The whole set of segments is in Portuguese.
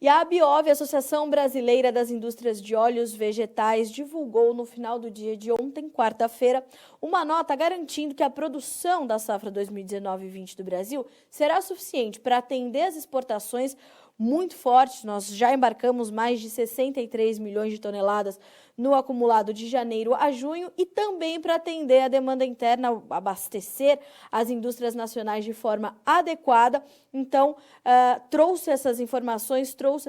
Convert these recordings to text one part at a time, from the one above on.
E a Abiov, Associação Brasileira das Indústrias de Óleos Vegetais, divulgou no final do dia de ontem, quarta-feira, uma nota garantindo que a produção da safra 2019-20 do Brasil será suficiente para atender as exportações muito fortes. Nós já embarcamos mais de 63 milhões de toneladas no acumulado de janeiro a junho e também para atender a demanda interna, abastecer as indústrias nacionais de forma adequada. Então, trouxe essas informações, trouxe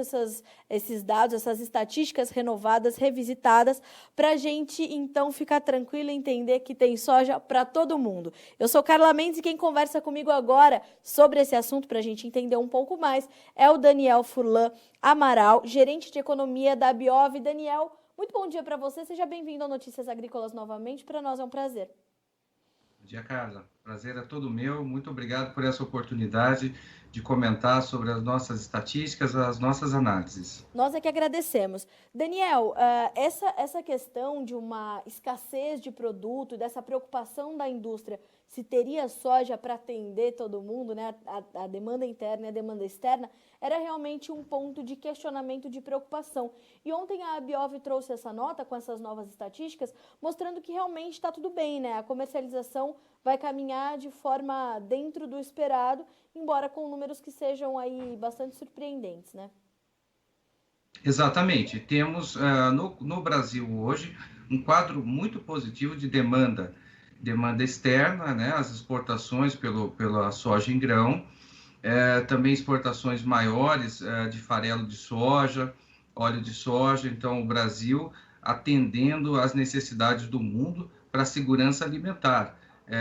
esses dados, essas estatísticas renovadas, revisitadas, para a gente, então, ficar tranquilo e entender que tem soja para todo mundo. Eu sou Carla Mendes e quem conversa comigo agora sobre esse assunto, para a gente entender um pouco mais, é o Daniel Furlan Amaral, gerente de economia da Abiov. Daniel, muito bom dia para você, seja bem-vindo ao Notícias Agrícolas novamente, para nós é um prazer. Bom dia, Carla. Prazer é todo meu. Muito obrigado por essa oportunidade de comentar sobre as nossas estatísticas, as nossas análises. Nós é que agradecemos. Daniel, essa questão de uma escassez de produto, dessa preocupação da indústria, se teria soja para atender todo mundo, né? A demanda interna e a demanda externa, era realmente um ponto de questionamento, de preocupação. E ontem a Abiov trouxe essa nota com essas novas estatísticas, mostrando que realmente está tudo bem, né? A comercialização vai caminhar de forma dentro do esperado, embora com números que sejam aí bastante surpreendentes, né? Exatamente. Temos no Brasil hoje um quadro muito positivo de demanda externa, né? As exportações pela soja em grão, também exportações maiores de farelo de soja, óleo de soja. Então, o Brasil atendendo às necessidades do mundo para a segurança alimentar.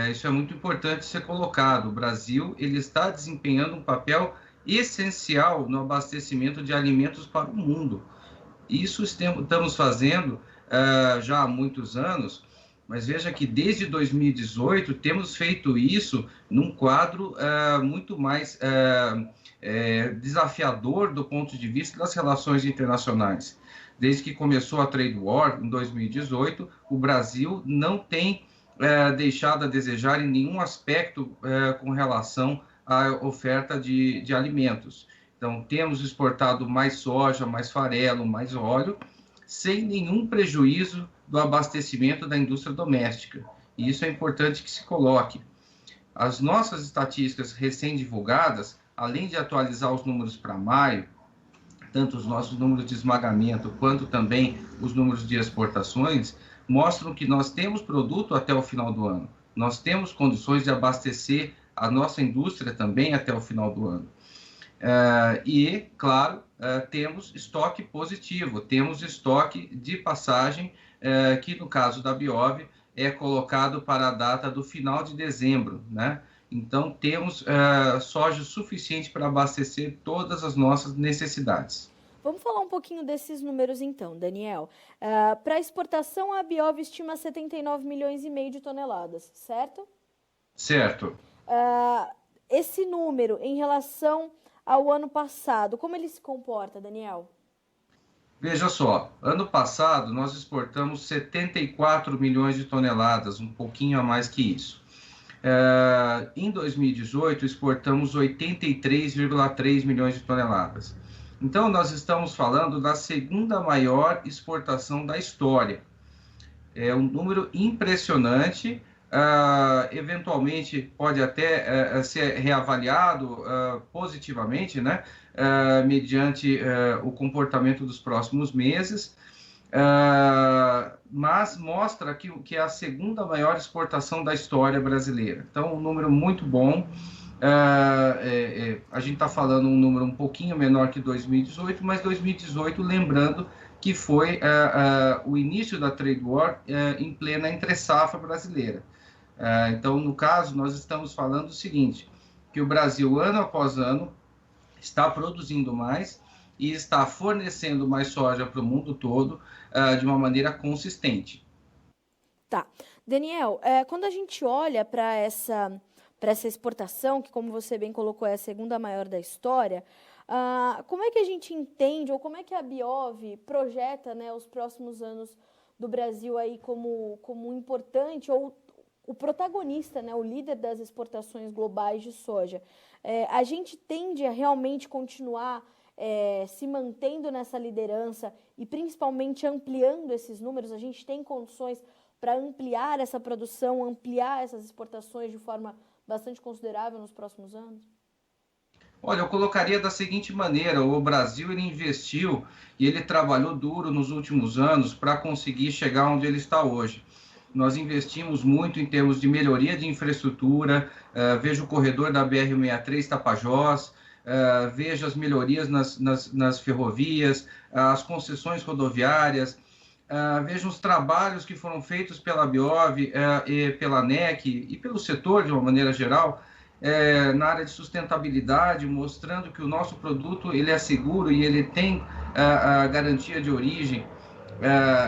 Isso é muito importante ser colocado. O Brasil ele está desempenhando um papel essencial no abastecimento de alimentos para o mundo. Isso estamos fazendo já há muitos anos, mas veja que desde 2018 temos feito isso num quadro muito mais desafiador do ponto de vista das relações internacionais. Desde que começou a Trade War, em 2018, o Brasil não tem deixado a desejar em nenhum aspecto com relação à oferta de alimentos. Então, temos exportado mais soja, mais farelo, mais óleo, sem nenhum prejuízo do abastecimento da indústria doméstica. E isso é importante que se coloque. As nossas estatísticas recém-divulgadas, além de atualizar os números para maio, tanto os nossos números de esmagamento quanto também os números de exportações, mostram que nós temos produto até o final do ano. Nós temos condições de abastecer a nossa indústria também até o final do ano. E, claro, temos estoque positivo, temos estoque de passagem, que no caso da Abiov é colocado para a data do final de dezembro, né? Então, temos soja suficiente para abastecer todas as nossas necessidades. Vamos falar um pouquinho desses números então, Daniel. Para exportação, a Abiov estima 79 milhões e meio de toneladas, certo? Certo. Esse número em relação ao ano passado, como ele se comporta, Daniel? Veja só, ano passado nós exportamos 74 milhões de toneladas, um pouquinho a mais que isso. Em 2018, exportamos 83,3 milhões de toneladas. Então, nós estamos falando da segunda maior exportação da história. É um número impressionante, eventualmente pode até ser reavaliado positivamente, né? Mediante o comportamento dos próximos meses, mas mostra que é a segunda maior exportação da história brasileira. Então, um número muito bom. A gente está falando um número um pouquinho menor que 2018, mas 2018, lembrando que foi o início da Trade War em plena entre-safra brasileira. Então, no caso, nós estamos falando o seguinte, que o Brasil, ano após ano, está produzindo mais e está fornecendo mais soja para o mundo todo de uma maneira consistente. Tá. Daniel, quando a gente olha para essa exportação, que como você bem colocou é a segunda maior da história, como é que a gente entende, ou como é que a Abiov projeta, né, os próximos anos do Brasil aí como importante, ou o protagonista, né, o líder das exportações globais de soja? A gente tende a realmente continuar se mantendo nessa liderança e principalmente ampliando esses números? A gente tem condições para ampliar essa produção, ampliar essas exportações de forma bastante considerável nos próximos anos? Olha, eu colocaria da seguinte maneira: o Brasil ele investiu e ele trabalhou duro nos últimos anos para conseguir chegar onde ele está hoje. Nós investimos muito em termos de melhoria de infraestrutura, veja o corredor da BR-63 Tapajós, veja as melhorias nas ferrovias, as concessões rodoviárias, veja os trabalhos que foram feitos pela Biov, e pela ANEC e pelo setor de uma maneira geral, na área de sustentabilidade, mostrando que o nosso produto ele é seguro e ele tem a garantia de origem.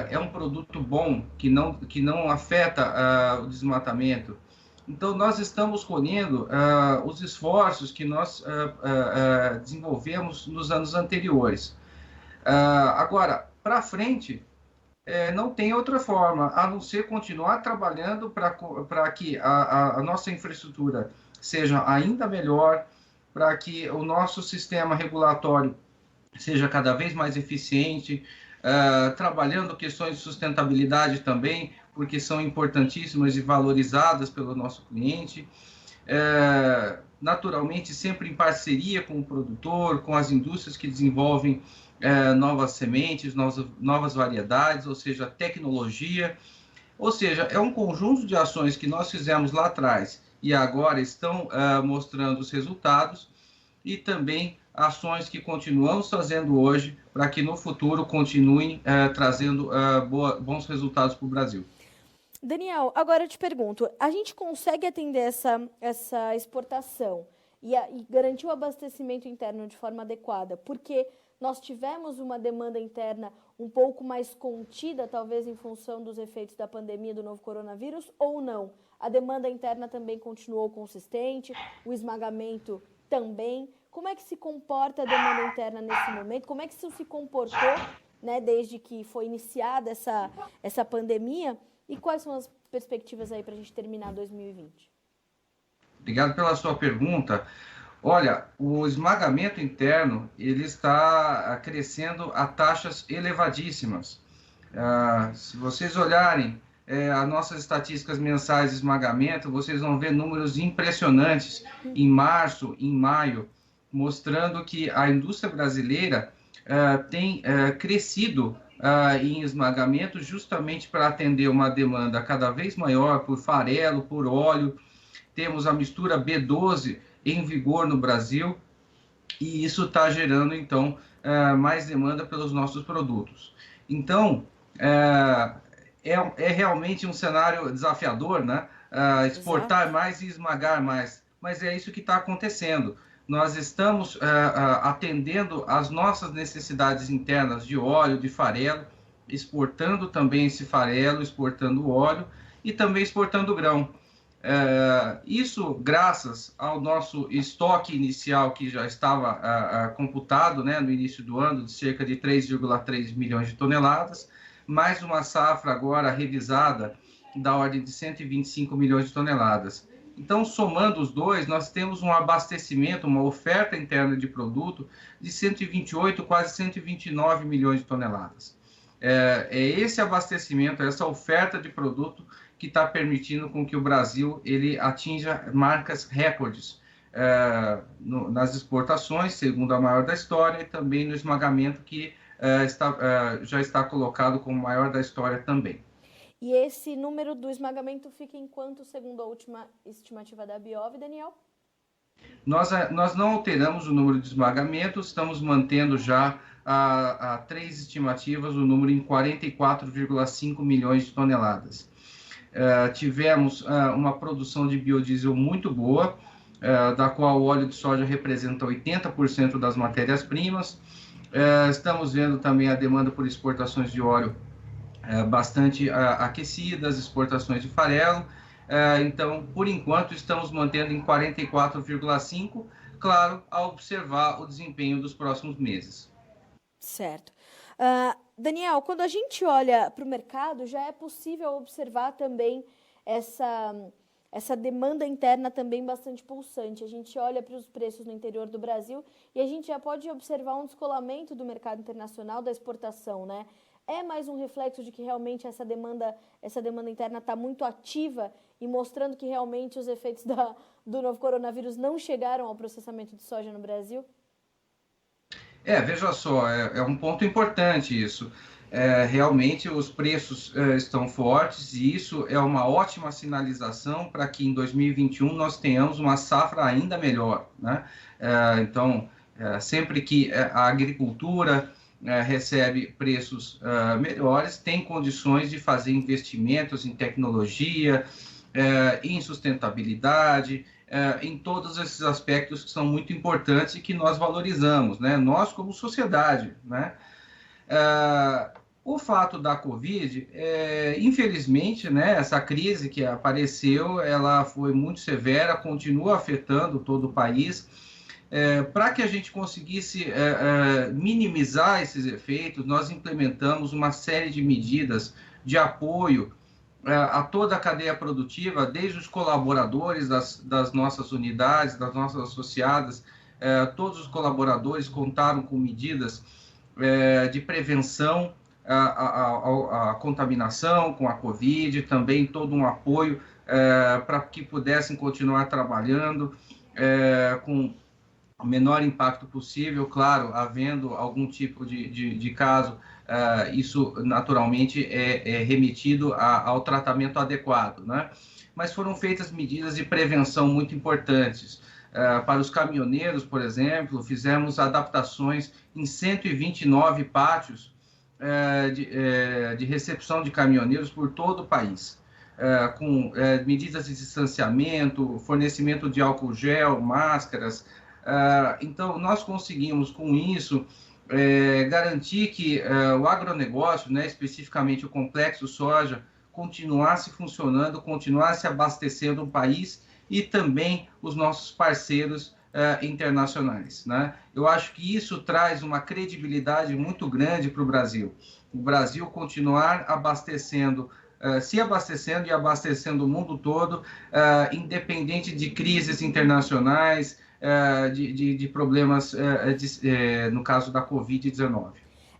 É um produto bom, que não afeta o desmatamento. Então, nós estamos colhendo os esforços que nós desenvolvemos nos anos anteriores. Agora, para frente, não tem outra forma, a não ser continuar trabalhando para que a nossa infraestrutura seja ainda melhor, para que o nosso sistema regulatório seja cada vez mais eficiente, trabalhando questões de sustentabilidade também, porque são importantíssimas e valorizadas pelo nosso cliente. Naturalmente, sempre em parceria com o produtor, com as indústrias que desenvolvem novas sementes, novas variedades, ou seja, tecnologia. Ou seja, é um conjunto de ações que nós fizemos lá atrás e agora estão mostrando os resultados, e também ações que continuamos fazendo hoje para que no futuro continuem trazendo bons resultados para o Brasil. Daniel, agora eu te pergunto, a gente consegue atender essa exportação e garantir o abastecimento interno de forma adequada, porque nós tivemos uma demanda interna um pouco mais contida, talvez em função dos efeitos da pandemia do novo coronavírus, ou não? A demanda interna também continuou consistente, o esmagamento também. Como é que se comporta a demanda interna nesse momento? Como é que isso se comportou, né, desde que foi iniciada essa pandemia? E quais são as perspectivas aí para a gente terminar 2020? Obrigado pela sua pergunta. Olha, o esmagamento interno ele está crescendo a taxas elevadíssimas. Se vocês olharem as nossas estatísticas mensais de esmagamento, vocês vão ver números impressionantes em março, em maio, mostrando que a indústria brasileira tem crescido em esmagamento justamente para atender uma demanda cada vez maior por farelo, por óleo. Temos a mistura B12 em vigor no Brasil, e isso está gerando, então, mais demanda pelos nossos produtos. Então, é realmente um cenário desafiador, né? Exportar mais e esmagar mais, mas é isso que está acontecendo. Nós estamos atendendo às nossas necessidades internas de óleo, de farelo, exportando também esse farelo, exportando óleo e também exportando grão. Isso graças ao nosso estoque inicial, que já estava computado, né, no início do ano, de cerca de 3,3 milhões de toneladas, mais uma safra agora revisada da ordem de 125 milhões de toneladas. Então, somando os dois, nós temos um abastecimento, uma oferta interna de produto de 128, quase 129 milhões de toneladas. É esse abastecimento, essa oferta de produto que está permitindo com que o Brasil ele atinja marcas recordes nas exportações, segundo a maior da história, e também no esmagamento, que já está colocado como o maior da história também. E esse número do esmagamento fica em quanto, segundo a última estimativa da Biov, Daniel? Nós não alteramos o número de esmagamento, estamos mantendo já a 3 estimativas, o número em 44,5 milhões de toneladas. Tivemos uma produção de biodiesel muito boa, da qual o óleo de soja representa 80% das matérias-primas. Estamos vendo também a demanda por exportações de óleo bastante aquecidas, exportações de farelo. Então, por enquanto, estamos mantendo em 44,5, claro, a observar o desempenho dos próximos meses. Certo. Daniel, quando a gente olha para o mercado, já é possível observar também essa demanda interna também bastante pulsante. A gente olha para os preços no interior do Brasil e a gente já pode observar um descolamento do mercado internacional da exportação, né? É mais um reflexo de que realmente essa demanda interna está muito ativa e mostrando que realmente os efeitos do novo coronavírus não chegaram ao processamento de soja no Brasil? Veja só, é um ponto importante isso. Realmente os preços estão fortes e isso é uma ótima sinalização para que em 2021 nós tenhamos uma safra ainda melhor, né? Então, sempre que a agricultura recebe preços melhores, tem condições de fazer investimentos em tecnologia, em sustentabilidade, em todos esses aspectos que são muito importantes e que nós valorizamos, né? Nós como sociedade, né? O fato da Covid, infelizmente, né, essa crise que apareceu, ela foi muito severa, continua afetando todo o país. Para que a gente conseguisse minimizar esses efeitos, nós implementamos uma série de medidas de apoio a toda a cadeia produtiva, desde os colaboradores das nossas unidades, das nossas associadas, todos os colaboradores contaram com medidas de prevenção à contaminação com a Covid, também todo um apoio para que pudessem continuar trabalhando com o menor impacto possível, claro, havendo algum tipo de caso, isso naturalmente é remetido ao tratamento adequado, né? Mas foram feitas medidas de prevenção muito importantes. Para os caminhoneiros, por exemplo, fizemos adaptações em 129 pátios de recepção de caminhoneiros por todo o país, com medidas de distanciamento, fornecimento de álcool gel, máscaras. Então, nós conseguimos, com isso, garantir que o agronegócio, né, especificamente o complexo soja, continuasse funcionando, continuasse abastecendo o país e também os nossos parceiros internacionais, né? Eu acho que isso traz uma credibilidade muito grande para o Brasil. O Brasil continuar abastecendo, se abastecendo e abastecendo o mundo todo, independente de crises internacionais, de problemas, no caso da Covid-19.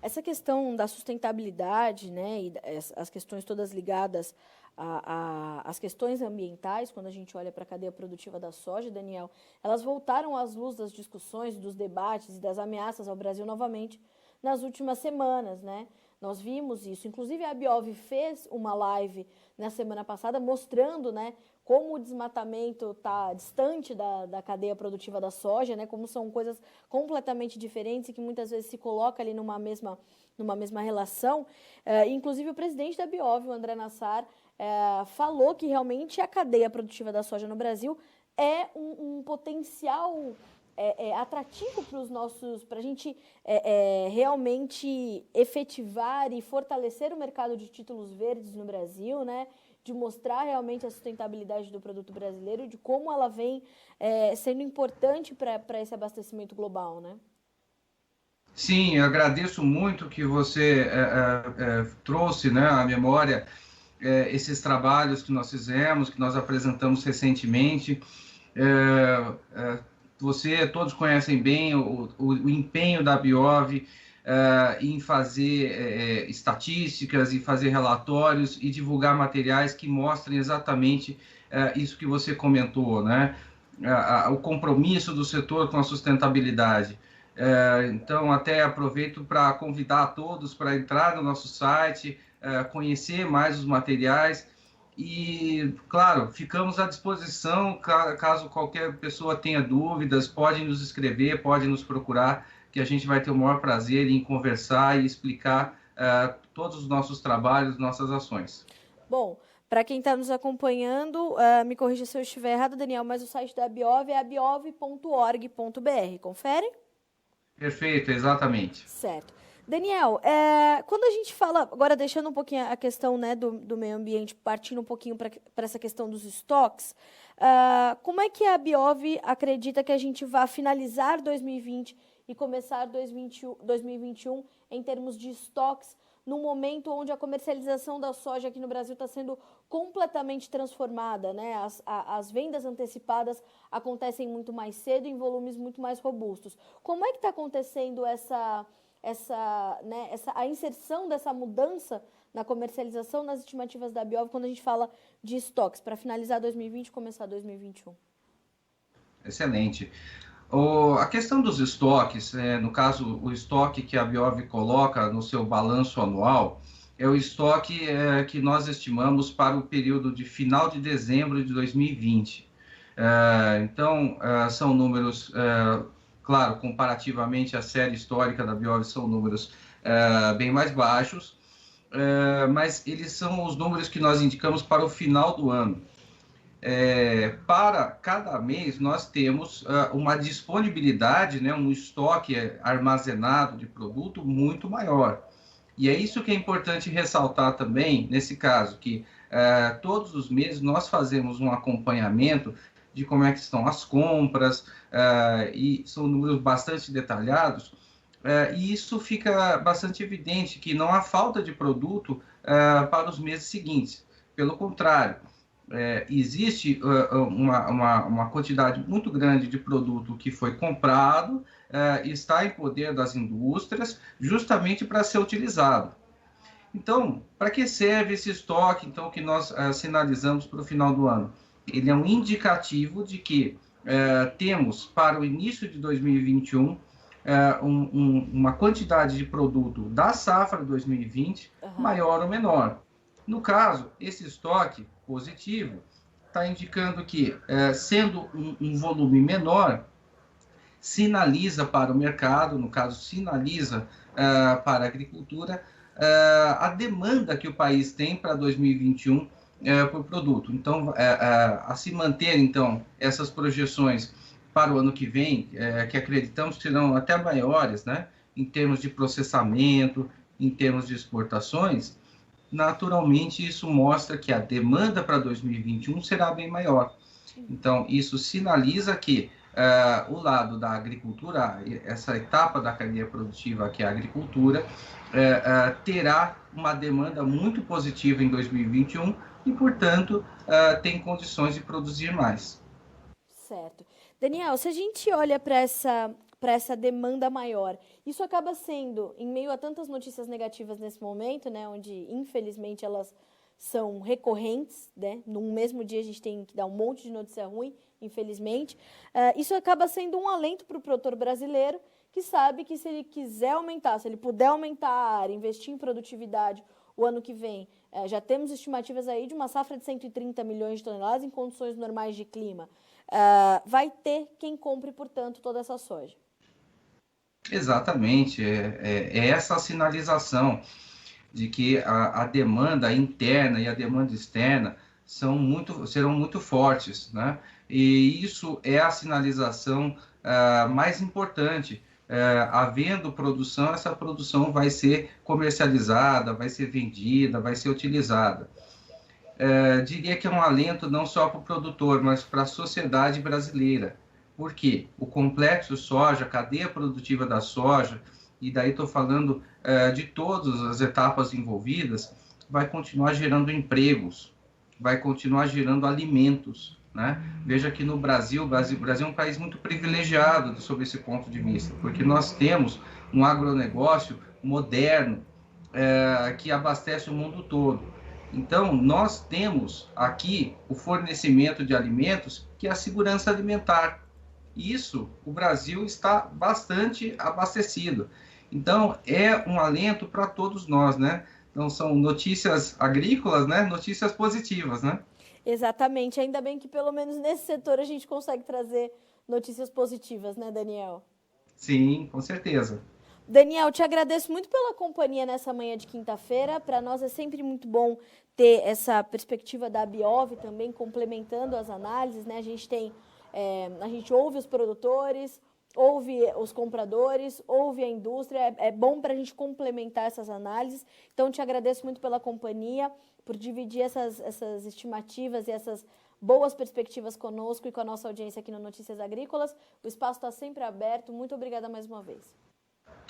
Essa questão da sustentabilidade, né, e as questões todas ligadas às questões ambientais, quando a gente olha para a cadeia produtiva da soja, Daniel, elas voltaram às luzes das discussões, dos debates e das ameaças ao Brasil novamente nas últimas semanas, né? Nós vimos isso. Inclusive, a Abiov fez uma live na semana passada mostrando, né, como o desmatamento está distante da cadeia produtiva da soja, né, como são coisas completamente diferentes e que muitas vezes se coloca ali numa mesma relação. Inclusive, o presidente da Abiov, o André Nassar, falou que realmente a cadeia produtiva da soja no Brasil é um potencial atrativo para a gente realmente efetivar e fortalecer o mercado de títulos verdes no Brasil, né? De mostrar realmente a sustentabilidade do produto brasileiro e de como ela vem sendo importante para esse abastecimento global, né? Sim, eu agradeço muito que você trouxe, né, à memória esses trabalhos que nós fizemos, que nós apresentamos recentemente. Todos conhecem bem o empenho da Abiov em fazer estatísticas, em fazer relatórios e divulgar materiais que mostrem exatamente isso que você comentou, né? O compromisso do setor com a sustentabilidade. Então, até aproveito para convidar a todos para entrar no nosso site, conhecer mais os materiais e, claro, ficamos à disposição, caso qualquer pessoa tenha dúvidas, pode nos escrever, pode nos procurar, que a gente vai ter o maior prazer em conversar e explicar todos os nossos trabalhos, nossas ações. Bom, para quem está nos acompanhando, me corrija se eu estiver errado, Daniel, mas o site da Abiov é abiov.org.br, confere? Perfeito, exatamente. Certo. Daniel, quando a gente fala, agora deixando um pouquinho a questão, né, do meio ambiente, partindo um pouquinho para essa questão dos estoques, como é que a Abiov acredita que a gente vai finalizar 2020 e começar 2021 em termos de estoques num momento onde a comercialização da soja aqui no Brasil está sendo completamente transformada, né? As vendas antecipadas acontecem muito mais cedo, em volumes muito mais robustos. Como é que está acontecendo a inserção dessa mudança na comercialização, nas estimativas da Biov, quando a gente fala de estoques, para finalizar 2020 e começar 2021? Excelente. A questão dos estoques, no caso, o estoque que a Biov coloca no seu balanço anual, é o estoque que nós estimamos para o período de final de dezembro de 2020. Então, são números, claro, comparativamente à série histórica da Biov, são números bem mais baixos, mas eles são os números que nós indicamos para o final do ano. Para cada mês, nós temos uma disponibilidade, né, um estoque armazenado de produto muito maior. E é isso que é importante ressaltar também, nesse caso, que todos os meses nós fazemos um acompanhamento de como é que estão as compras, e são números bastante detalhados, e isso fica bastante evidente que não há falta de produto para os meses seguintes. Pelo contrário, existe uma quantidade muito grande de produto que foi comprado, está em poder das indústrias, justamente para ser utilizado. Então, para que serve esse estoque então, que nós sinalizamos para o final do ano? Ele é um indicativo de que temos, para o início de 2021, uma quantidade de produto da safra 2020 maior ou menor. No caso, esse estoque positivo está indicando que, sendo um volume menor, sinaliza para o mercado, no caso, sinaliza para a agricultura, a demanda que o país tem para 2021 por produto. Então, a se manter, então, essas projeções para o ano que vem, que acreditamos que serão até maiores, né, em termos de processamento, em termos de exportações, naturalmente isso mostra que a demanda para 2021 será bem maior. Então, isso sinaliza que o lado da agricultura, essa etapa da cadeia produtiva que é a agricultura, terá uma demanda muito positiva em 2021 e, portanto, tem condições de produzir mais. Certo. Daniel, se a gente olha para essa demanda maior, isso acaba sendo, em meio a tantas notícias negativas nesse momento, né, onde, infelizmente, elas são recorrentes, né, num mesmo dia a gente tem que dar um monte de notícia ruim, infelizmente, isso acaba sendo um alento para o produtor brasileiro, que sabe que se ele quiser aumentar, se ele puder aumentar a área, investir em produtividade o ano que vem, já temos estimativas aí de uma safra de 130 milhões de toneladas em condições normais de clima. Vai ter quem compre, portanto, toda essa soja. Exatamente, é essa a sinalização de que a demanda interna e a demanda externa serão muito fortes, né? E isso é a sinalização mais importante. Havendo produção, essa produção vai ser comercializada, vai ser vendida, vai ser utilizada. Diria que é um alento não só para o produtor, mas para a sociedade brasileira. Por quê? O complexo soja, a cadeia produtiva da soja, e daí estou falando de todas as etapas envolvidas, vai continuar gerando empregos, vai continuar gerando alimentos, né? Veja que no Brasil, o Brasil é um país muito privilegiado sob esse ponto de vista, porque nós temos um agronegócio moderno que abastece o mundo todo. Então, nós temos aqui o fornecimento de alimentos, que é a segurança alimentar. Isso, o Brasil está bastante abastecido. Então, é um alento para todos nós, né? Então, são notícias agrícolas, né? Notícias positivas, né? Exatamente. Ainda bem que, pelo menos nesse setor, a gente consegue trazer notícias positivas, né, Daniel? Sim, com certeza. Daniel, te agradeço muito pela companhia nessa manhã de quinta-feira. Para nós é sempre muito bom ter essa perspectiva da Biov também complementando as análises, né? A gente ouve os produtores, ouve os compradores, ouve a indústria. É bom para a gente complementar essas análises. Então, te agradeço muito pela companhia, por dividir essas estimativas e essas boas perspectivas conosco e com a nossa audiência aqui no Notícias Agrícolas. O espaço está sempre aberto. Muito obrigada mais uma vez.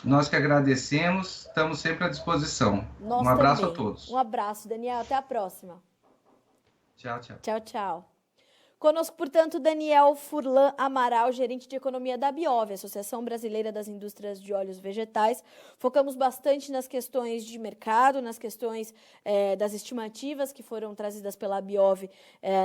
Nós que agradecemos, estamos sempre à disposição. Nós Um abraço também. a todos. Um abraço, Daniel. Até a próxima. Tchau, tchau. Tchau, tchau. Conosco, portanto, Daniel Furlan Amaral, gerente de economia da Biov, Associação Brasileira das Indústrias de Óleos Vegetais. Focamos bastante nas questões de mercado, nas questões das estimativas que foram trazidas pela Biov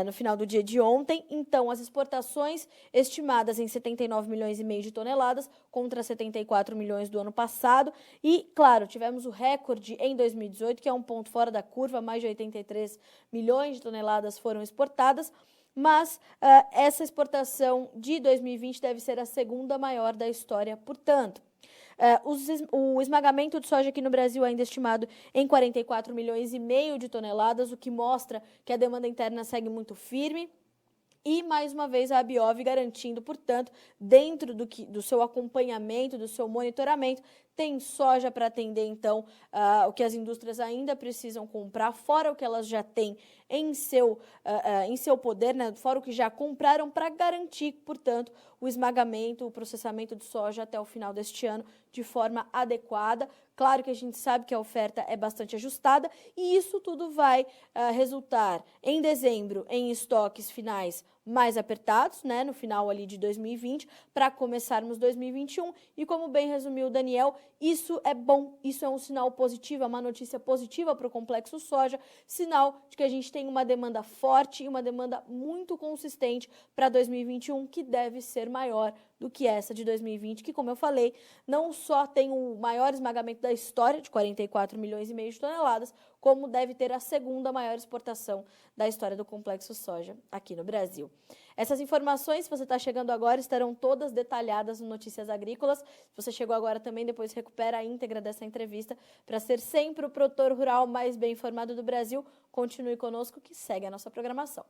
no final do dia de ontem. Então, as exportações estimadas em 79 milhões e meio de toneladas contra 74 milhões do ano passado. E, claro, tivemos o recorde em 2018, que é um ponto fora da curva, mais de 83 milhões de toneladas foram exportadas. Mas essa exportação de 2020 deve ser a segunda maior da história, portanto. O esmagamento de soja aqui no Brasil ainda é estimado em 44 milhões e meio de toneladas, o que mostra que a demanda interna segue muito firme. E, mais uma vez, a Biov garantindo, portanto, dentro do seu acompanhamento, do seu monitoramento, tem soja para atender, então, o que as indústrias ainda precisam comprar, fora o que elas já têm em seu poder, né, fora o que já compraram, para garantir, portanto, o esmagamento, o processamento de soja até o final deste ano de forma adequada. Claro que a gente sabe que a oferta é bastante ajustada e isso tudo vai resultar em dezembro em estoques finais mais apertados, né, no final ali de 2020, para começarmos 2021. E como bem resumiu o Daniel, isso é bom, isso é um sinal positivo, é uma notícia positiva para o complexo soja, sinal de que a gente tem uma demanda forte e uma demanda muito consistente para 2021, que deve ser maior do que essa de 2020, que, como eu falei, não só tem o maior esmagamento da história, de 44 milhões e meio de toneladas, como deve ter a segunda maior exportação da história do complexo soja aqui no Brasil. Essas informações, se você está chegando agora, estarão todas detalhadas no Notícias Agrícolas. Se você chegou agora também, depois recupera a íntegra dessa entrevista para ser sempre o produtor rural mais bem informado do Brasil. Continue conosco que segue a nossa programação.